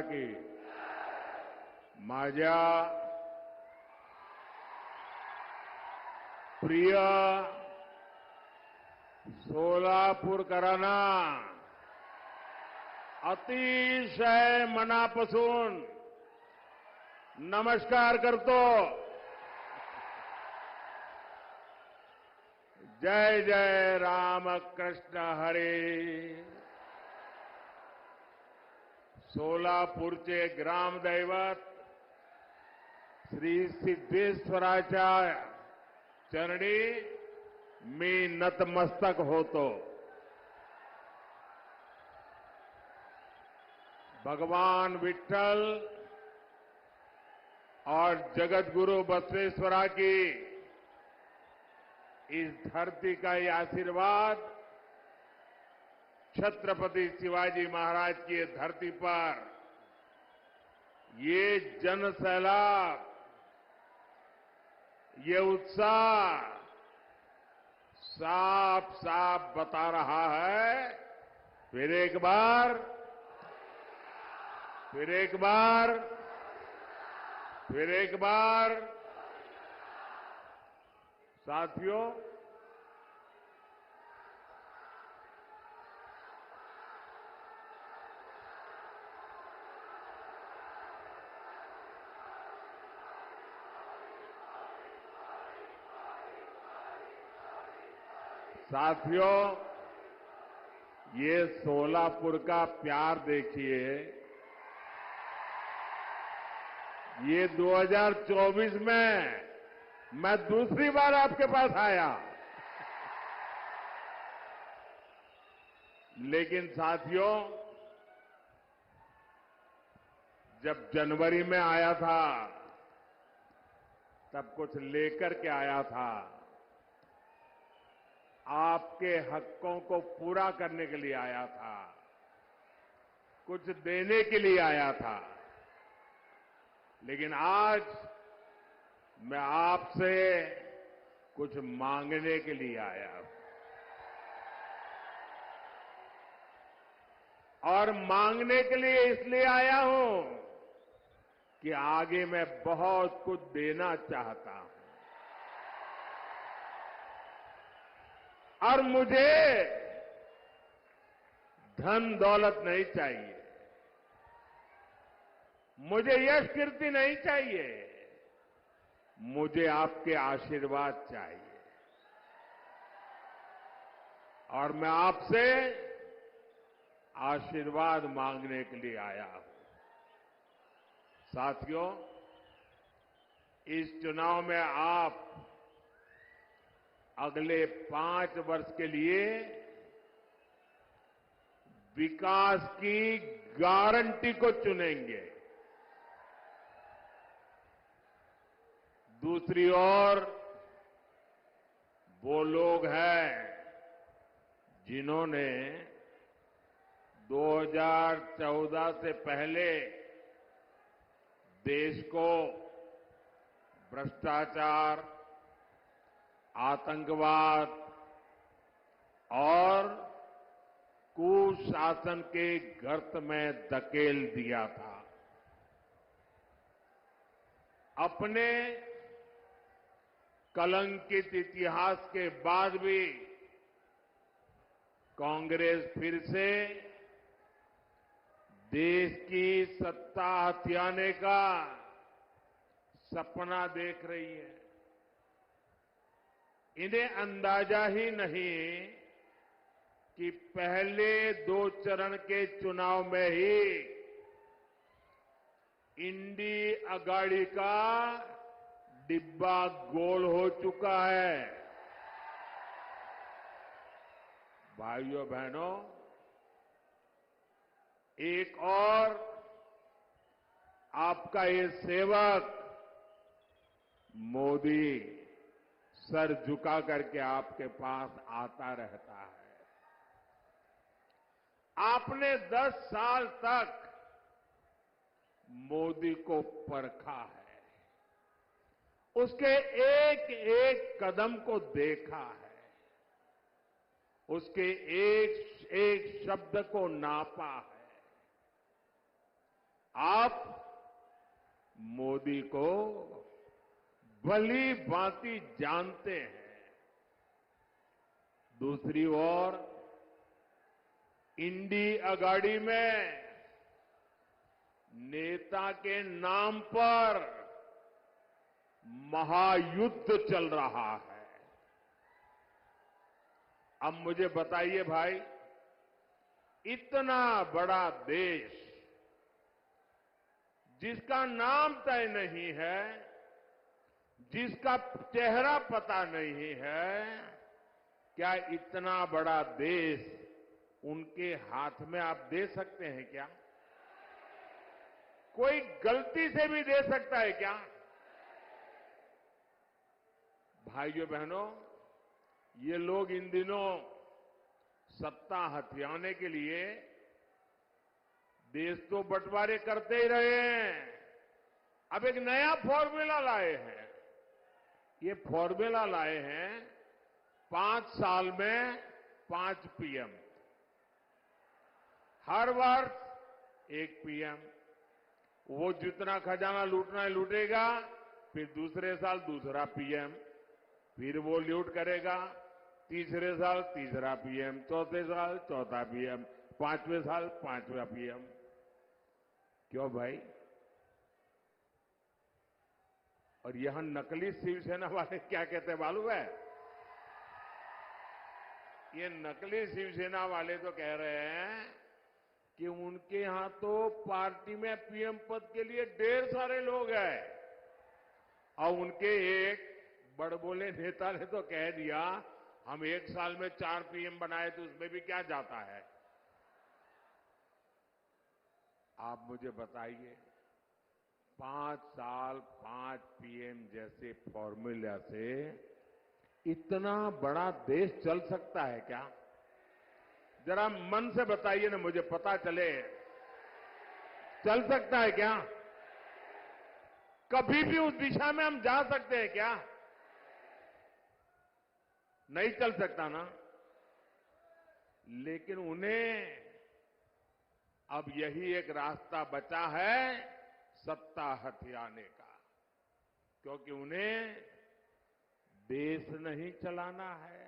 की माझ्या प्रिय सोलापूरकरांना अतिशय मनापासून नमस्कार करतो. जय जय रामकृष्ण हरी. सोलापूरचे ग्रामदैवत श्री सिद्धेश्वराच्या चरणी मी नतमस्तक होतो. भगवान विठ्ठल और जगतगुरु बसवेश्वरा की इस धरती का ये आशीर्वाद छत्रपति शिवाजी महाराज की धरती पर ये जन सैलाब, ये उत्साह साफ साफ बता रहा है. फिर एक बार साथियों, ये सोलापुर का प्यार देखिए. ये 2024 में मैं दूसरी बार आपके पास आया, लेकिन साथियों, जब जनवरी में आया था तब कुछ लेकर के आया था. आपके हकों को पूरा करने के लिए आया था, कुछ देने के लिए आया था. लेकिन आज मैं आपसे कुछ मांगने के लिए आया हूं. और मांगने के लिए इसलिए आया हूं कि आगे मैं बहुत कुछ देना चाहता हूं. और मुझे धन दौलत नहीं चाहिए, मुझे यश कीर्ति नहीं चाहिए, मुझे आपके आशीर्वाद चाहिए. और मैं आपसे आशीर्वाद मांगने के लिए आया हूं. साथियों, इस चुनाव में आप अगले 5 वर्ष के लिए विकास की गारंटी को चुनेंगे. दूसरी ओर वो लोग हैं जिन्होंने 2014 से पहले देश को भ्रष्टाचार, आतंकवाद और कुशासन के गर्त में धकेल दिया था. अपने कलंकित इतिहास के बाद भी कांग्रेस फिर से देश की सत्ता हथियाने का सपना देख रही है. इन्हें अंदाजा ही नहीं कि पहले 2 चरण के चुनाव में ही इंडी अगाड़ी का डिब्बा गोल हो चुका है. भाइयों बहनों, एक और आपका ये सेवक मोदी सर झुका करके आपके पास आता रहता है. आपने 10 साल तक मोदी को परखा है, उसके एक एक कदम को देखा है, उसके एक एक शब्द को नापा है. आप मोदी को भली भांति जानते हैं। दूसरी ओर इंडी अगाड़ी में नेता के नाम पर महायुद्ध चल रहा है। अब मुझे बताइए भाई, इतना बड़ा देश जिसका नाम तय नहीं है, जिसका चेहरा पता नहीं है, क्या इतना बड़ा देश उनके हाथ में आप दे सकते हैं क्या? कोई गलती से भी दे सकता है क्या? भाइयों बहनों, ये लोग इन दिनों सत्ता हथियाने के लिए देश तो बंटवारे करते ही रहे हैं। अब एक नया फॉर्मूला लाए हैं। ये फॉर्मूला लाए हैं 5 साल में 5 पीएम, हर वर्ष 1 पीएम। वो जितना खजाना लूटना है लूटेगा, फिर दूसरे साल दूसरा पीएम, फिर वो लूट करेगा, तीसरे साल तीसरा पीएम, चौथे साल चौथा पीएम, 5वें साल 5वां पीएम। क्यों भाई? और यहां नकली शिवसेना वाले क्या कहते हैं मालूम है? ये नकली शिवसेना वाले तो कह रहे हैं कि उनके यहां तो पार्टी में पीएम पद के लिए ढेर सारे लोग हैं। और उनके एक बड़बोले नेता ने तो कह दिया, हम 1 साल में 4 पीएम बनाए तो उसमें भी क्या जाता है। आप मुझे बताइए, 5 साल 5 पीएम जैसे फॉर्मूला से इतना बड़ा देश चल सकता है क्या? जरा मन से बताइए ना, मुझे पता चले। चल सकता है क्या? कभी भी उस दिशा में हम जा सकते हैं क्या? नहीं चल सकता ना। लेकिन उन्हें अब यही एक रास्ता बचा है सत्ता हथियाने का, क्योंकि उन्हें देश नहीं चलाना है,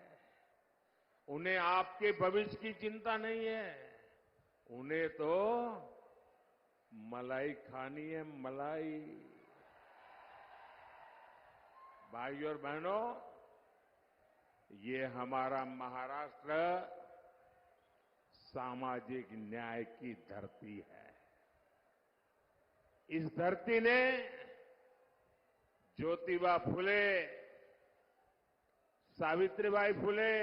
उन्हें आपके भविष्य की चिंता नहीं है, उन्हें तो मलाई खानी है, मलाई। भाइयों और बहनों, ये हमारा महाराष्ट्र सामाजिक न्याय की धरती है। इस धरती ने ज्योतिबा फुले, सावित्रीबाई फुले,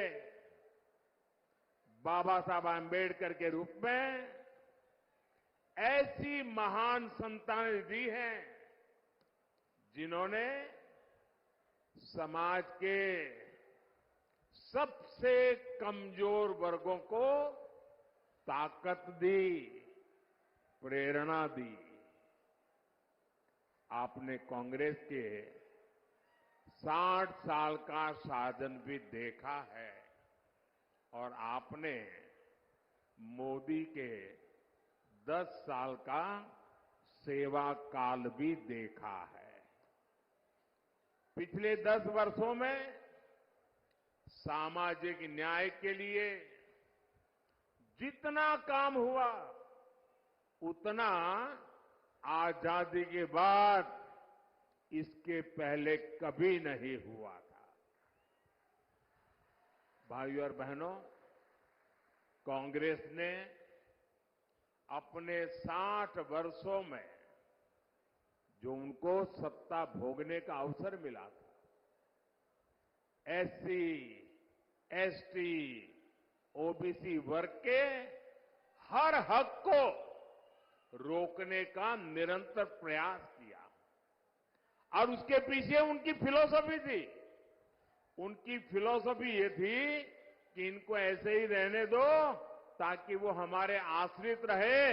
बाबा साहब आंबेडकर के रूप में ऐसी महान संतानें दी हैं जिन्होंने समाज के सबसे कमजोर वर्गों को ताकत दी, प्रेरणा दी। आपने कांग्रेस के 60 साल का शासन भी देखा है और आपने मोदी के 10 साल का सेवा काल भी देखा है। पिछले 10 वर्षों में सामाजिक न्याय के लिए जितना काम हुआ, उतना आजादी के बाद इसके पहले कभी नहीं हुआ था। भाइयों और बहनों, कांग्रेस ने अपने 60 वर्षों में जो उनको सत्ता भोगने का अवसर मिला था, एससी, एसटी, ओबीसी वर्ग के हर हक को रोकने का निरंतर प्रयास किया। और उसके पीछे उनकी फिलॉसफी थी। उनकी फिलॉसफी ये थी कि इनको ऐसे ही रहने दो ताकि वो हमारे आश्रित रहे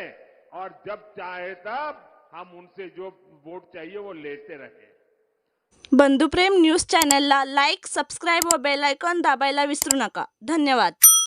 और जब चाहे तब हम उनसे जो वोट चाहिए वो लेते रहे। बंधुप्रेम न्यूज चॅनलला लाईक, सबस्क्राईब व बेल आयकॉन दाबायला विसरू नका. धन्यवाद.